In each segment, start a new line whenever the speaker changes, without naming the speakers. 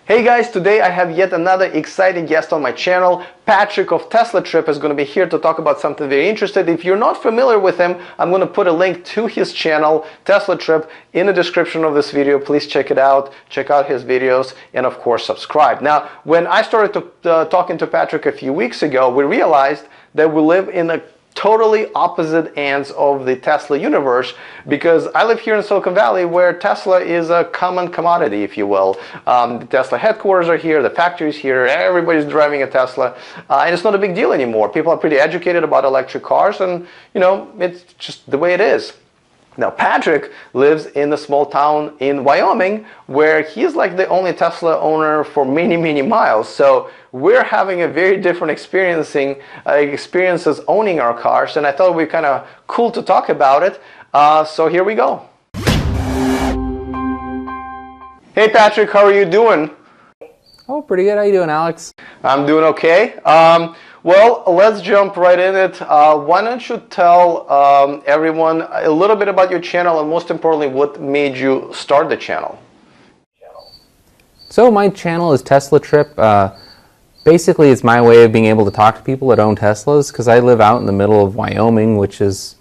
Hey guys, today I have yet another exciting guest on my channel. Patrick of Tesla Trip is going to be here to talk about something very interesting. If you're not familiar with him, I'm going to put a link to his channel, Tesla Trip, in the description of this video. Please check it out, check out his videos, and of course subscribe. Now, when I started talking to Patrick a few weeks ago, we realized that we live in a totally opposite ends of the Tesla universe, because I live here in Silicon Valley where Tesla is a common commodity, if you will. The Tesla headquarters are here, the factory's here, everybody's driving a Tesla, and it's not a big deal anymore. People are pretty educated about electric cars, and you know, it's just the way it is. Now, Patrick lives in a small town in Wyoming where he's like the only Tesla owner for many, many miles. So we're having a very different experiences owning our cars, and I thought it would be kind of cool to talk about it. So here we go. Hey Patrick, how are you doing?
Oh, pretty good. How you doing, Alex?
I'm doing okay. Well, let's jump right in it. Why don't you tell everyone a little bit about your channel, and most importantly, what made you start the channel?
So my channel is Tesla Trip. Basically, it's my way of being able to talk to people that own Teslas, because I live out in the middle of Wyoming, which has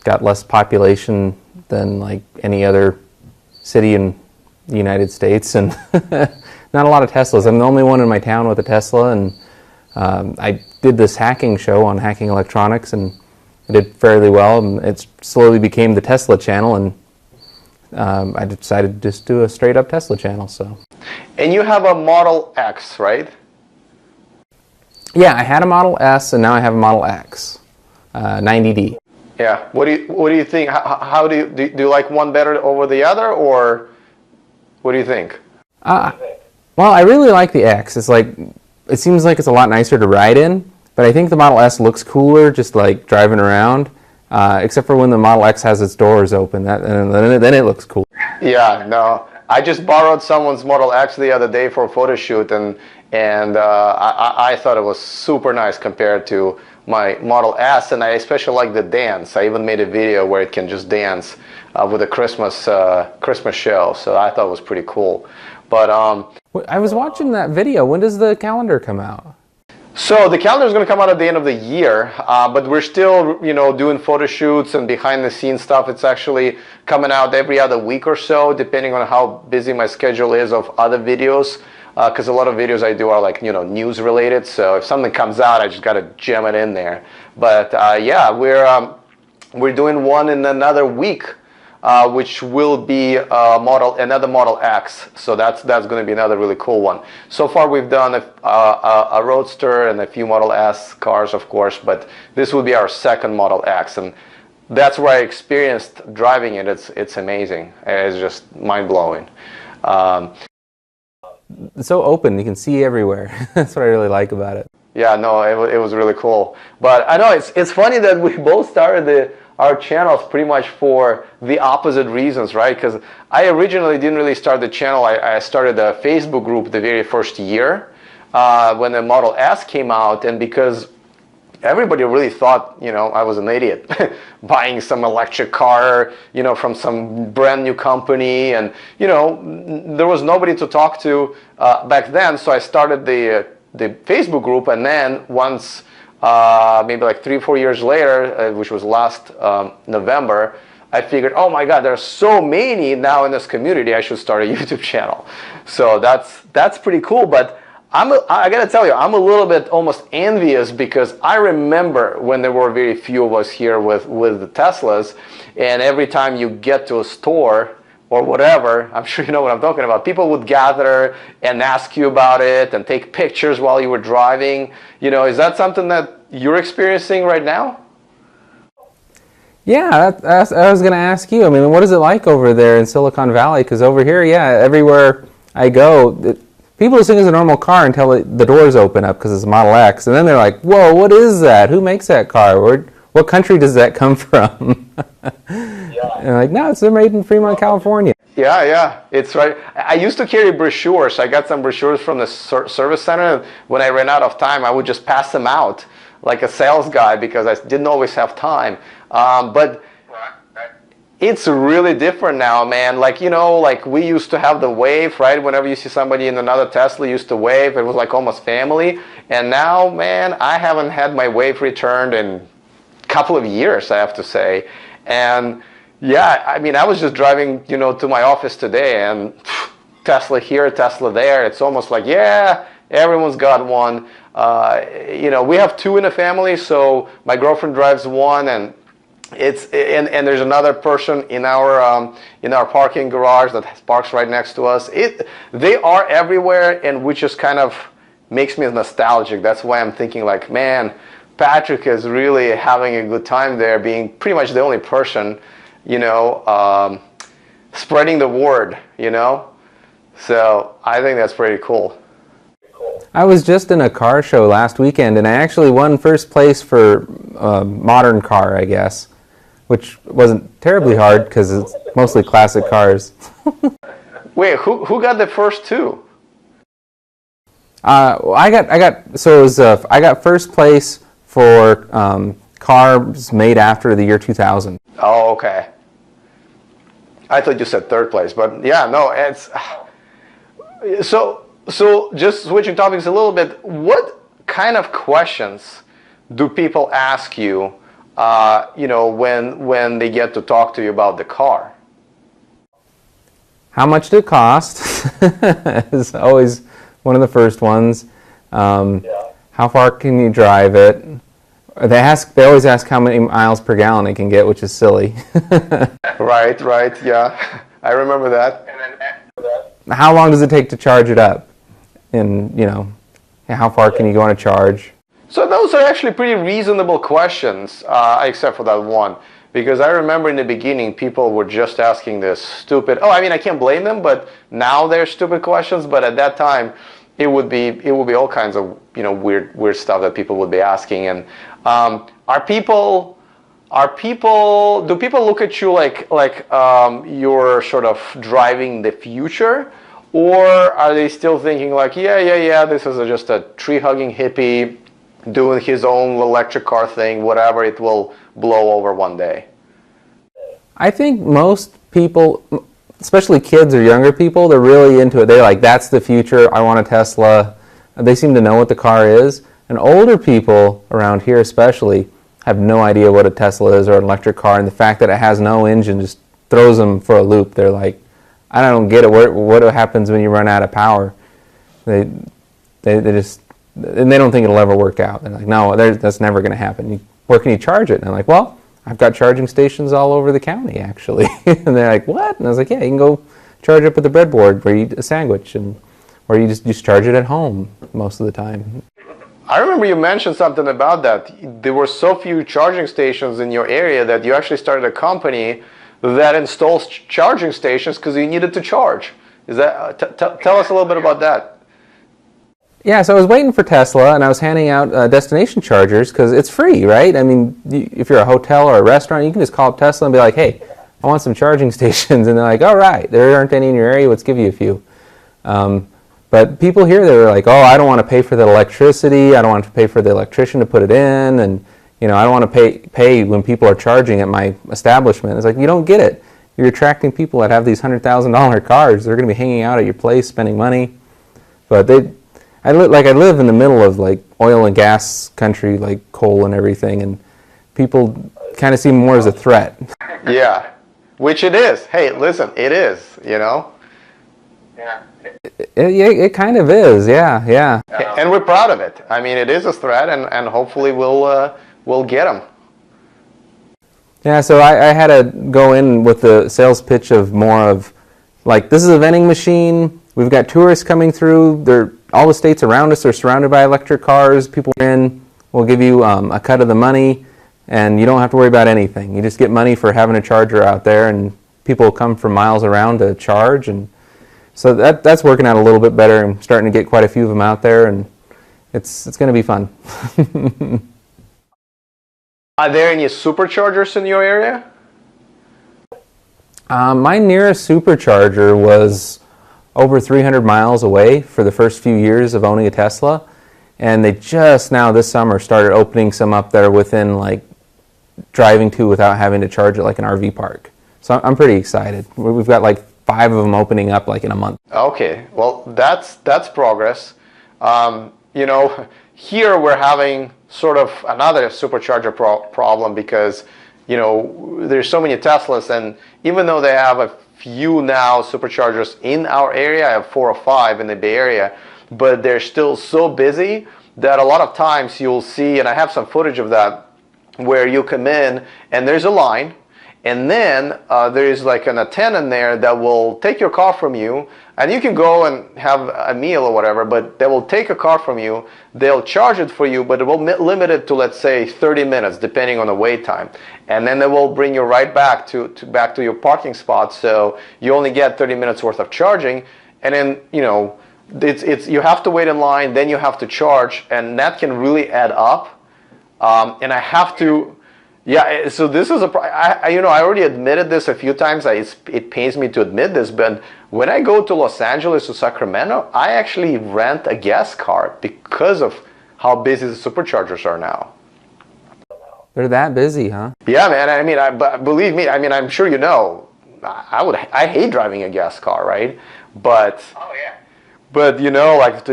got less population than like any other city in the United States, and not a lot of Teslas. I'm the only one in my town with a Tesla, and I did this hacking show on hacking electronics, and I did fairly well, and it slowly became the Tesla channel, and I decided to just do a straight up Tesla channel. So.
And you have a Model X, right?
Yeah, I had a Model S, and now I have a Model X, 90D.
Yeah. What do you think? How do you like one better over the other, or what do you think?
Well, I really like the X. It seems like it's a lot nicer to ride in, but I think the Model S looks cooler just like driving around, except for when the Model X has its doors open. Then it looks cool.
Yeah, no. I just borrowed someone's Model X the other day for a photo shoot, and I thought it was super nice compared to my Model S, and I especially like the dance. I even made a video where it can just dance with a Christmas show, so I thought it was pretty cool. But
I was watching that video. When does the calendar come out?
So the calendar is going to come out at the end of the year, but we're still, you know, doing photo shoots and behind the scenes stuff. It's actually coming out every other week or so, depending on how busy my schedule is of other videos. Because a lot of videos I do are like, you know, news related. So if something comes out, I just got to jam it in there. But yeah, we're doing one in another week, which will be another Model X. So that's going to be another really cool one. So far we've done a Roadster and a few Model S cars, of course, but this will be our second Model X, and that's where I experienced driving it. It's amazing. It's just mind-blowing.
It's so open, you can see everywhere. That's what I really like about it.
Yeah, no, it was really cool. But I know it's funny that we both started our channels pretty much for the opposite reasons, right? Because I originally didn't really start the channel. I started a Facebook group the very first year when the Model S came out, and because everybody really thought, you know, I was an idiot buying some electric car, you know, from some brand new company, and you know, there was nobody to talk to back then. So I started the Facebook group, and then once maybe like 3 or 4 years later, which was last November, I figured, oh my God, there's so many now in this community, I should start a YouTube channel. So that's pretty cool. But I gotta tell you, I'm a little bit almost envious, because I remember when there were very few of us here with the Teslas, and every time you get to a store or whatever, I'm sure you know what I'm talking about, people would gather and ask you about it and take pictures while you were driving. You know, is that something that you're experiencing right now?
Yeah, I was going to ask you. I mean, what is it like over there in Silicon Valley? Because over here, yeah, everywhere I go, people just think it's a normal car until the doors open up because it's a Model X, and then they're like, "Whoa, what is that? Who makes that car? What country does that come from?" Yeah. And like, no, they're made in Fremont, California.
Yeah, it's right. I used to carry brochures. I got some brochures from the service center. When I ran out of time, I would just pass them out like a sales guy, because I didn't always have time. But It's really different now, man. Like, you know, like we used to have the wave, right? Whenever you see somebody in another Tesla, you used to wave. It was like almost family. And now, man, I haven't had my wave returned in a couple of years, I have to say. And yeah, I mean, I was just driving, you know, to my office today, and Tesla here, Tesla there. It's almost like, yeah, everyone's got one. You know, we have two in the family, so my girlfriend drives one, and there's another person in our parking garage that parks right next to us. They are everywhere, and which just kind of makes me nostalgic. That's why I'm thinking like, man, Patrick is really having a good time there, being pretty much the only person, you know, spreading the word, you know. So I think that's pretty cool.
I was just in a car show last weekend, and I actually won first place for a modern car, I guess, which wasn't terribly hard because it's mostly classic cars.
Wait, who got the first two?
I got first place for cars made after the year 2000.
Oh, okay. I thought you said third place, but yeah, no, it's so just switching topics a little bit, what kind of questions do people ask you, you know, when they get to talk to you about the car?
How much did it cost? Is always one of the first ones. How far can you drive it? They always ask how many miles per gallon it can get, which is silly.
Right, yeah. I remember that. And then after that,
how long does it take to charge it up? And, you know, how far can you go on a charge?
So those are actually pretty reasonable questions, except for that one. Because I remember in the beginning, people were just asking this stupid, oh, I mean, I can't blame them, but now they're stupid questions. But at that time, it would be all kinds of, you know, weird stuff that people would be asking. And do people look at you like you're sort of driving the future? Or are they still thinking like, yeah, this is just a tree-hugging hippie doing his own electric car thing, whatever, it will blow over one day?
I think most people, especially kids or younger people, they're really into it. They're like, that's the future, I want a Tesla. They seem to know what the car is. And older people around here especially have no idea what a Tesla is or an electric car, and the fact that it has no engine just throws them for a loop. They're like, I don't get it. What happens when you run out of power? They just, and they don't think it'll ever work out. They're like, no, that's never going to happen. Where can you charge it? And I'm like, well, I've got charging stations all over the county, actually. And they're like, what? And I was like, yeah, you can go charge up at the breadboard where you eat a sandwich, or you just charge it at home most of the time.
I remember you mentioned something about that. There were so few charging stations in your area that you actually started a company that installs charging stations because you needed to charge. Is that tell us a little bit about that?
Yeah, so I was waiting for Tesla, and I was handing out destination chargers because it's free, right? I mean, if you're a hotel or a restaurant, you can just call up Tesla and be like, hey, I want some charging stations. And they're like, all right, there aren't any in your area, let's give you a few. But people here, they're like, oh, I don't want to pay for the electricity, I don't want to pay for the electrician to put it in, and you know, I don't want to pay when people are charging at my establishment. It's like, you don't get it. You're attracting people that have these $100,000 cars. They're going to be hanging out at your place, spending money. But I live in the middle of like oil and gas country, like coal and everything, and people kind of see me more as a threat.
Yeah, which it is. Hey, listen, it is, you know? Yeah.
It kind of is, yeah.
And we're proud of it. I mean, it is a threat, and hopefully we'll get them.
Yeah, so I had to go in with the sales pitch of more of, like, this is a vending machine, we've got tourists coming through, all the states around us are surrounded by electric cars, people are in, we'll give you a cut of the money, and you don't have to worry about anything. You just get money for having a charger out there, and people come from miles around to charge, and so that's working out a little bit better. I'm starting to get quite a few of them out there, and it's going to be fun.
Are there any superchargers in your area?
My nearest supercharger was over 300 miles away for the first few years of owning a Tesla, and they just now this summer started opening some up that are within like driving to without having to charge it like an RV park. So I'm pretty excited. We've got like 5 of them opening up like in a month.
Okay, well that's progress. You know, here we're having sort of another supercharger problem because, you know, there's so many Teslas, and even though they have a few now superchargers in our area, I have 4 or 5 in the Bay Area, but they're still so busy that a lot of times you'll see, and I have some footage of that, where you come in and there's a line, and then there's like an attendant there that will take your car from you, and you can go and have a meal or whatever, but they will take a car from you, they'll charge it for you, but it will limit it to, let's say, 30 minutes, depending on the wait time. And then they will bring you right back to your parking spot, so you only get 30 minutes worth of charging, and then, you know, you have to wait in line, then you have to charge, and that can really add up. And I have to, yeah, so this is you know, I already admitted this a few times. It pains me to admit this, but when I go to Los Angeles or Sacramento, I actually rent a gas car because of how busy the superchargers are now.
They're that busy, huh?
Yeah, man. I mean, but believe me, I mean, I'm sure you know, I hate driving a gas car, right? But, oh yeah. But you know, like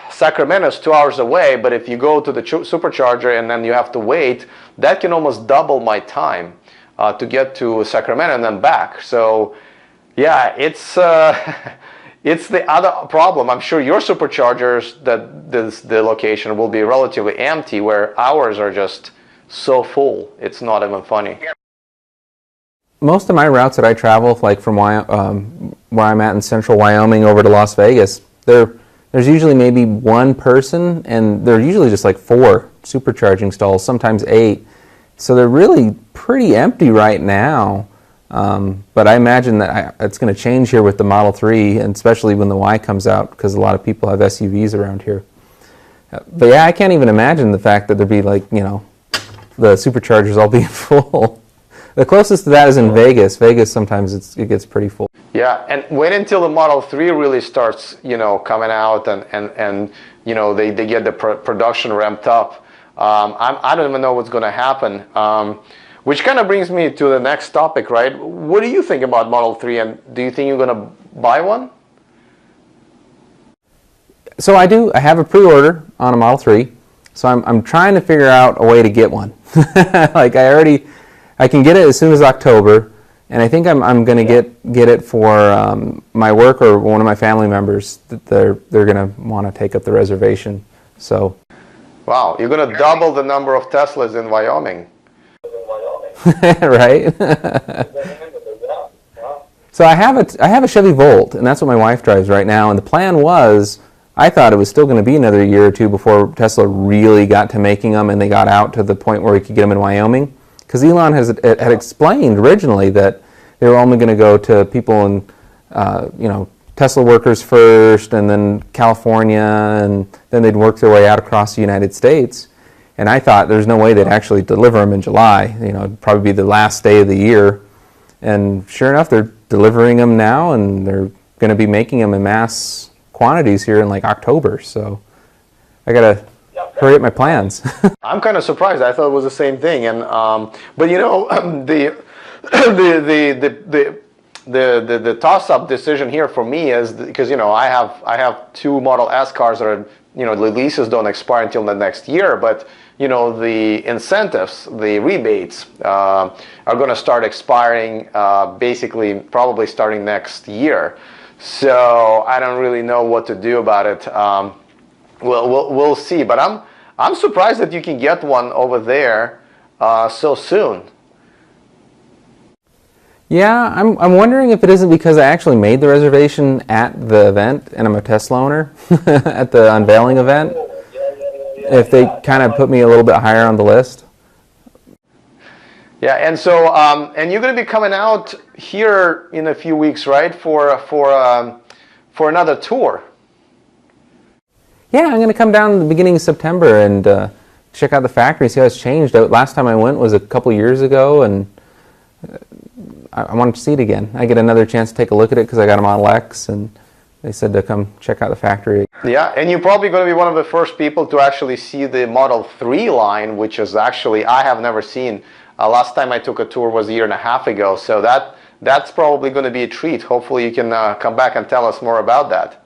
Sacramento is 2 hours away, but if you go to the supercharger and then you have to wait, that can almost double my time to get to Sacramento and then back. So yeah, it's it's the other problem. I'm sure your superchargers, the location will be relatively empty, where ours are just so full. It's not even funny.
Most of my routes that I travel, like from where I'm at in central Wyoming over to Las Vegas, there's usually maybe 1 person, and they're usually just like 4 supercharging stalls, sometimes 8. So they're really pretty empty right now. But I imagine that it's going to change here with the Model 3, and especially when the Y comes out, because a lot of people have SUVs around here. But yeah, I can't even imagine the fact that there'd be like, you know, the superchargers all being full. The closest to that is in Vegas. Vegas sometimes it gets pretty full.
Yeah, and wait until the Model 3 really starts, you know, coming out, and you know, they get the production ramped up. I don't even know what's going to happen. Which kind of brings me to the next topic, right? What do you think about Model 3, and do you think you're going to buy one?
So I do. I have a pre-order on a Model 3. So I'm trying to figure out a way to get one. Like I can get it as soon as October, and I think I'm going to get it for my work or one of my family members. That they're going to want to take up the reservation. So.
Wow, you're going to double the number of Teslas in Wyoming.
Right. So I have a Chevy Volt, and that's what my wife drives right now. And the plan was, I thought it was still going to be another year or 2 before Tesla really got to making them, and they got out to the point where we could get them in Wyoming. Because Elon had explained originally that they were only going to go to people in, you know, Tesla workers first, and then California, and then they'd work their way out across the United States. And I thought there's no way they'd actually deliver them in July. You know, it'd probably be the last day of the year. And sure enough, they're delivering them now, and they're going to be making them in mass quantities here in like October. So I got to hurry up my plans.
I'm kind of surprised. I thought it was the same thing. And but you know, the toss-up decision here for me is because, you know, I have 2 Model S cars that are, you know, the leases don't expire until the next year, but you know, the incentives, the rebates are going to start expiring basically probably starting next year. So I don't really know what to do about it. We'll see. But I'm surprised that you can get one over there so soon.
Yeah, I'm wondering if it isn't because I actually made the reservation at the event, and I'm a Tesla owner at the unveiling event. If they kind of put me a little bit higher on the list.
Yeah, and so and you're going to be coming out here in a few weeks, right? For another tour.
Yeah, I'm going to come down in the beginning of September and check out the factory, see how it's changed. Last time I went was a couple years ago, and I wanted to see it again. I get another chance to take a look at it because I got a Model X, and they said to come check out the factory.
Yeah, and you're probably going to be one of the first people to actually see the Model 3 line, which is actually, I have never seen. Last time I took a tour was a year and a half ago, so that's probably going to be a treat. Hopefully you can come back and tell us more about that.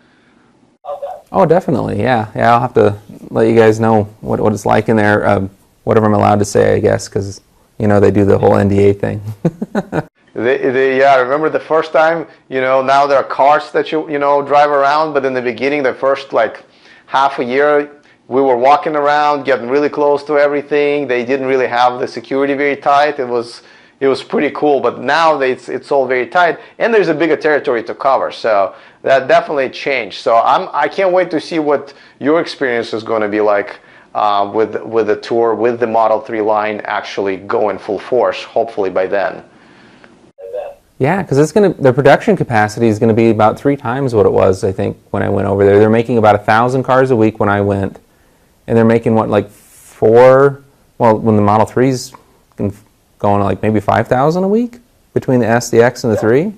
Oh, definitely. Yeah. I'll have to let you guys know what it's like in there. Whatever I'm allowed to say, I guess, because they do the whole NDA thing.
Yeah, I remember the first time. Now there are cars that you drive around, but in the beginning, the first like half a year, we were walking around, getting really close to everything. They didn't really have the security very tight. It was pretty cool, but now it's all very tight, and there's a bigger territory to cover. So that definitely changed. So I can't wait to see what your experience is going to be like with the tour, with the Model 3 line actually going full force. Hopefully by then.
Yeah, because the production capacity is going to be about 3 times what it was, I think, when I went over there. They're making about 1,000 cars a week when I went, and they're making like 4. Well, when the Model 3's going like maybe 5,000 a week between the S, the X, and the 3.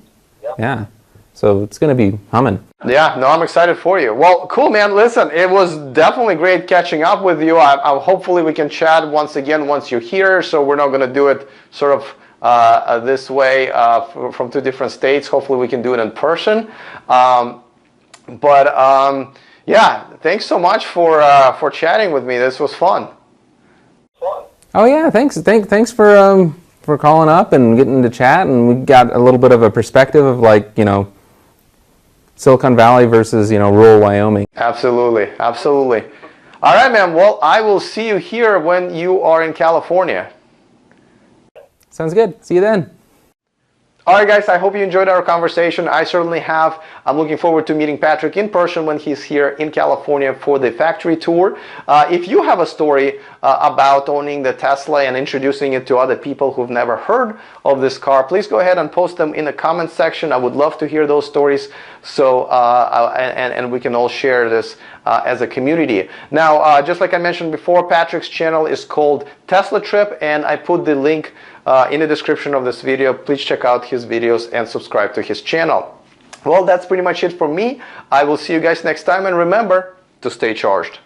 Yeah, so it's going to be humming.
Yeah, no, I'm excited for you. Well, cool, man. Listen, it was definitely great catching up with you. Hopefully we can chat once again once you're here. So we're not going to do it sort of this way from 2 different states. Hopefully we can do it in person. Yeah, thanks so much for chatting with me. This was fun.
Oh yeah, thanks for calling up and getting to chat, and we got a little bit of a perspective of like Silicon Valley versus rural Wyoming.
Absolutely. All right, man. Well, I will see you here when you are in California.
Sounds good. See you then.
All right, guys, I hope you enjoyed our conversation. I certainly have. I'm looking forward to meeting Patrick in person when he's here in California for the factory tour. If you have a story about owning the Tesla and introducing it to other people who've never heard of this car, please go ahead and post them in the comment section. I would love to hear those stories, so and we can all share this as a community. Now, just like I mentioned before, Patrick's channel is called Tesla Trip, and I put the link in the description of this video. Please check out his videos and subscribe to his channel. Well, that's pretty much it for me. I will see you guys next time, and remember to stay charged.